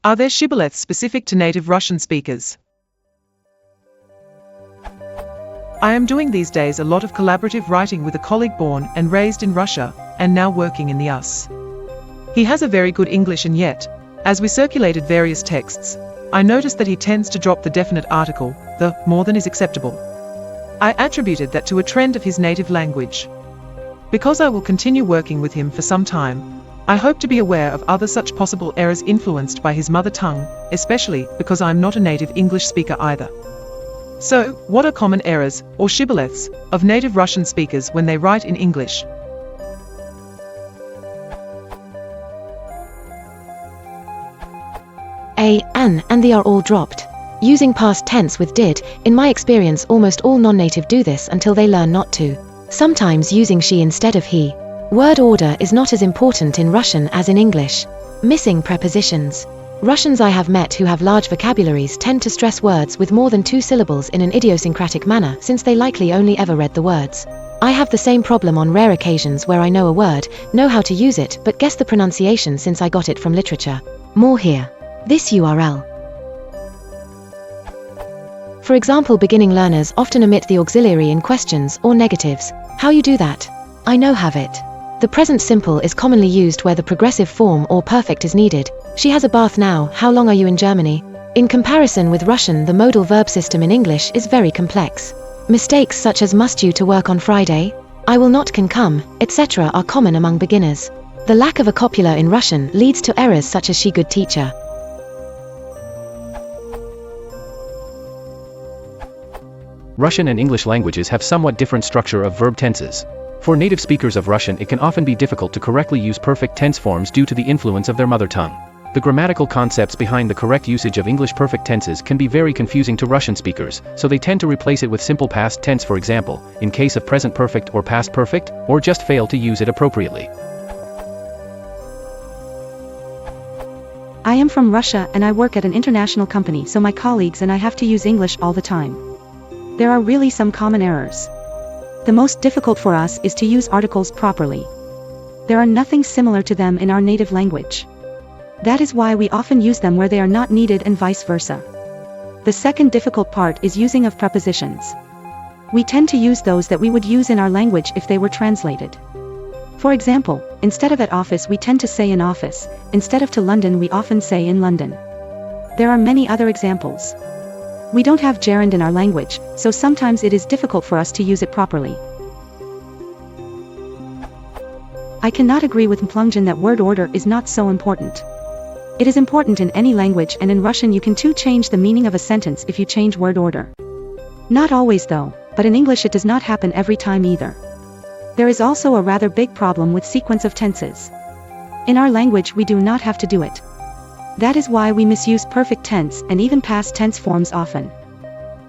Are there shibboleths specific to native Russian speakers? I am doing these days a lot of collaborative writing with a colleague born and raised in Russia, and now working in the US. He has a very good English, and yet, as we circulated various texts, I noticed that he tends to drop the definite article, the, more than is acceptable. I attributed that to a trend of his native language. Because I will continue working with him for some time, I hope to be aware of other such possible errors influenced by his mother tongue, especially because I am not a native English speaker either. So, what are common errors, or shibboleths, of native Russian speakers when they write in English? A, an, and the are all dropped. Using past tense with did, in my experience almost all non-native do this until they learn not to. Sometimes using she instead of he. Word order is not as important in Russian as in English. Missing prepositions. Russians I have met who have large vocabularies tend to stress words with more than 2 syllables in an idiosyncratic manner since they likely only ever read the words. I have the same problem on rare occasions where I know a word, know how to use it, but guess the pronunciation since I got it from literature. More here. This URL. For example, beginning learners often omit the auxiliary in questions or negatives. How you do that? I know have it. The present simple is commonly used where the progressive form or perfect is needed. She has a bath now, how long are you in Germany? In comparison with Russian, the modal verb system in English is very complex. Mistakes such as must you to work on Friday? I will not can come, etc. are common among beginners. The lack of a copula in Russian leads to errors such as she good teacher. Russian and English languages have somewhat different structure of verb tenses. For native speakers of Russian, it can often be difficult to correctly use perfect tense forms due to the influence of their mother tongue. The grammatical concepts behind the correct usage of English perfect tenses can be very confusing to Russian speakers, so they tend to replace it with simple past tense, for example, in case of present perfect or past perfect, or just fail to use it appropriately. I am from Russia and I work at an international company, so my colleagues and I have to use English all the time. There are really some common errors. The most difficult for us is to use articles properly. There are nothing similar to them in our native language. That is why we often use them where they are not needed and vice versa. The second difficult part is using of prepositions. We tend to use those that we would use in our language if they were translated. For example, instead of at office we tend to say in office, instead of to London we often say in London. There are many other examples. We don't have gerund in our language, so sometimes it is difficult for us to use it properly. I cannot agree with Mplungin that word order is not so important. It is important in any language, and in Russian you can too change the meaning of a sentence if you change word order. Not always though, but in English it does not happen every time either. There is also a rather big problem with sequence of tenses. In our language we do not have to do it. That is why we misuse perfect tense and even past tense forms often.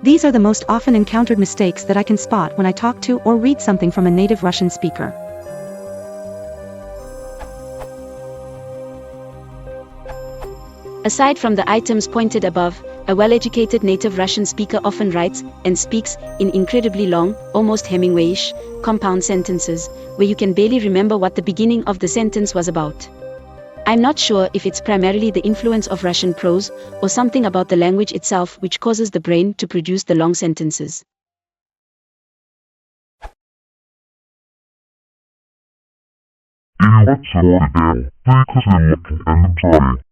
These are the most often encountered mistakes that I can spot when I talk to or read something from a native Russian speaker. Aside from the items pointed above, a well-educated native Russian speaker often writes and speaks in incredibly long, almost Hemingwayish, compound sentences, where you can barely remember what the beginning of the sentence was about. I'm not sure if it's primarily the influence of Russian prose, or something about the language itself which causes the brain to produce the long sentences. What's wrong again? Because you're looking and I'm sorry.